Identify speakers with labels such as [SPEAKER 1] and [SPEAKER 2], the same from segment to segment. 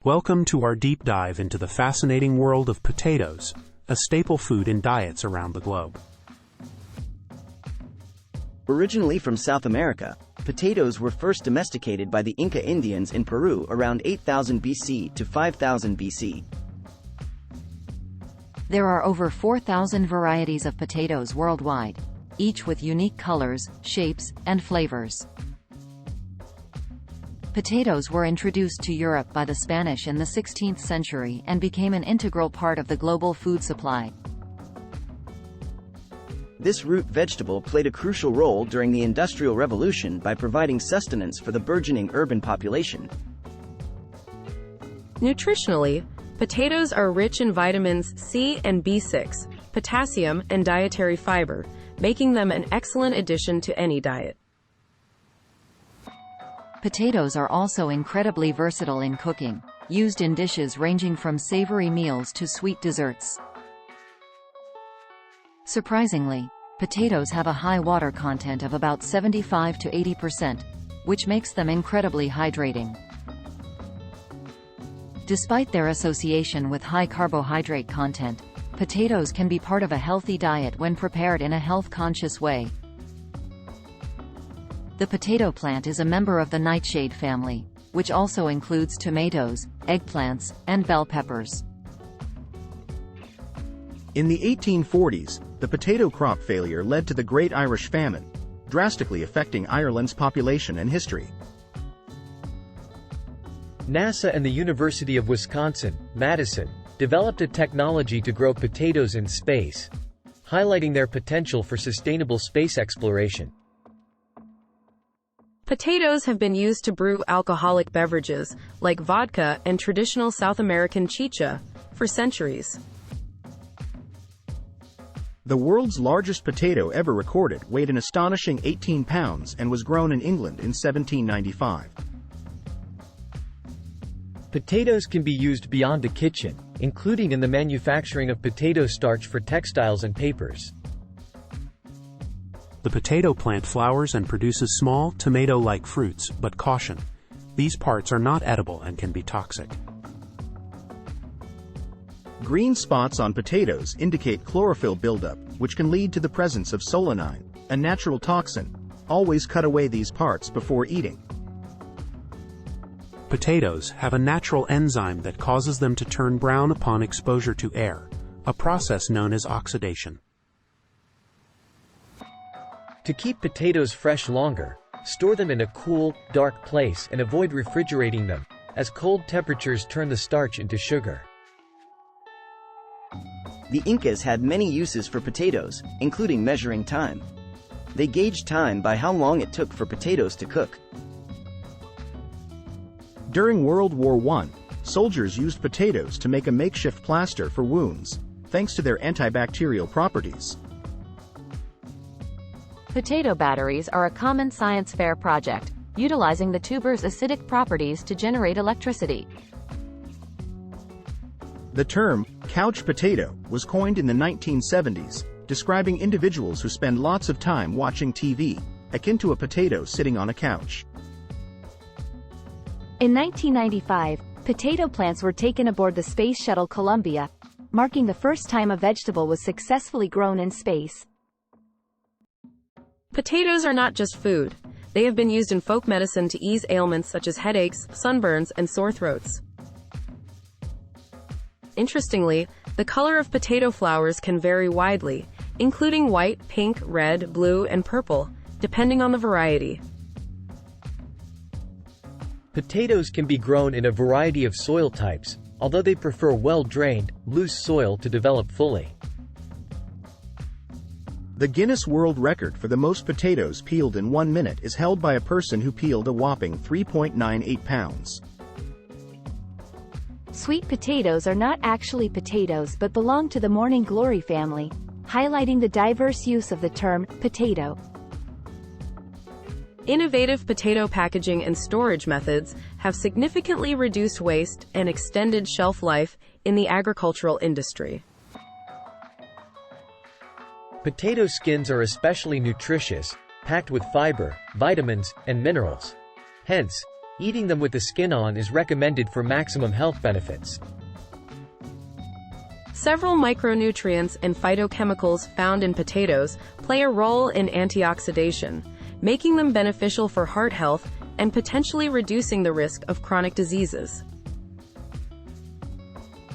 [SPEAKER 1] Welcome to our deep dive into the fascinating world of potatoes, a staple food in diets around the globe.
[SPEAKER 2] Originally from South America, potatoes were first domesticated by the Inca Indians in Peru around 8000 BC to 5000 BC.
[SPEAKER 3] There are over 4,000 varieties of potatoes worldwide, each with unique colors, shapes, and flavors. Potatoes were introduced to Europe by the Spanish in the 16th century and became an integral part of the global food supply.
[SPEAKER 2] This root vegetable played a crucial role during the Industrial Revolution by providing sustenance for the burgeoning urban population.
[SPEAKER 4] Nutritionally, potatoes are rich in vitamins C and B6, potassium, and dietary fiber, making them an excellent addition to any diet.
[SPEAKER 3] Potatoes are also incredibly versatile in cooking, used in dishes ranging from savory meals to sweet desserts. Surprisingly, potatoes have a high water content of about 75 to 80%, which makes them incredibly hydrating. Despite their association with high carbohydrate content, potatoes can be part of a healthy diet when prepared in a health-conscious way. The potato plant is a member of the nightshade family, which also includes tomatoes, eggplants, and bell peppers.
[SPEAKER 5] In the 1840s, the potato crop failure led to the Great Irish Famine, drastically affecting Ireland's population and history.
[SPEAKER 6] NASA and the University of Wisconsin-Madison developed a technology to grow potatoes in space, highlighting their potential for sustainable space exploration.
[SPEAKER 4] Potatoes have been used to brew alcoholic beverages, like vodka and traditional South American chicha, for centuries.
[SPEAKER 5] The world's largest potato ever recorded weighed an astonishing 18 pounds and was grown in England in 1795.
[SPEAKER 6] Potatoes can be used beyond the kitchen, including in the manufacturing of potato starch for textiles and papers.
[SPEAKER 1] The potato plant flowers and produces small, tomato-like fruits, but caution, these parts are not edible and can be toxic.
[SPEAKER 5] Green spots on potatoes indicate chlorophyll buildup, which can lead to the presence of solanine, a natural toxin. Always cut away these parts before eating.
[SPEAKER 1] Potatoes have a natural enzyme that causes them to turn brown upon exposure to air, a process known as oxidation.
[SPEAKER 6] To keep potatoes fresh longer, store them in a cool, dark place and avoid refrigerating them, as cold temperatures turn the starch into sugar.
[SPEAKER 2] The Incas had many uses for potatoes, including measuring time. They gauged time by how long it took for potatoes to cook.
[SPEAKER 5] During World War I, soldiers used potatoes to make a makeshift plaster for wounds, thanks to their antibacterial properties.
[SPEAKER 7] Potato batteries are a common science fair project, utilizing the tuber's acidic properties to generate electricity.
[SPEAKER 5] The term, couch potato, was coined in the 1970s, describing individuals who spend lots of time watching TV, akin to a potato sitting on a couch.
[SPEAKER 8] In 1995, potato plants were taken aboard the Space Shuttle Columbia, marking the first time a vegetable was successfully grown in space.
[SPEAKER 4] Potatoes are not just food. They have been used in folk medicine to ease ailments such as headaches, sunburns, and sore throats. Interestingly, the color of potato flowers can vary widely, including white, pink, red, blue, and purple, depending on the variety.
[SPEAKER 6] Potatoes can be grown in a variety of soil types, although they prefer well-drained, loose soil to develop fully.
[SPEAKER 5] The Guinness World Record for the most potatoes peeled in 1 minute is held by a person who peeled a whopping 3.98 pounds.
[SPEAKER 8] Sweet potatoes are not actually potatoes but belong to the morning glory family, highlighting the diverse use of the term potato.
[SPEAKER 4] Innovative potato packaging and storage methods have significantly reduced waste and extended shelf life in the agricultural industry.
[SPEAKER 6] Potato skins are especially nutritious, packed with fiber, vitamins, and minerals. Hence, Eating them with the skin on is recommended for maximum health benefits.
[SPEAKER 4] Several micronutrients and phytochemicals found in potatoes play a role in antioxidation, making them beneficial for heart health and potentially reducing the risk of chronic diseases.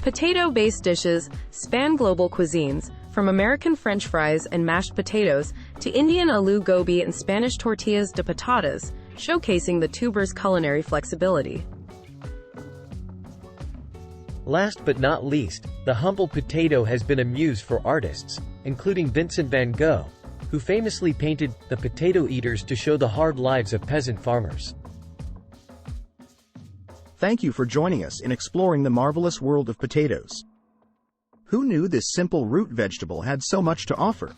[SPEAKER 4] Potato-based dishes span global cuisines, from American French fries and mashed potatoes to Indian aloo gobi and Spanish tortillas de patatas, showcasing the tuber's culinary flexibility.
[SPEAKER 6] Last but not least, the humble potato has been a muse for artists, including Vincent van Gogh, who famously painted the potato eaters to show the hard lives of peasant farmers.
[SPEAKER 5] Thank you for joining us in exploring the marvelous world of potatoes. Who knew this simple root vegetable had so much to offer?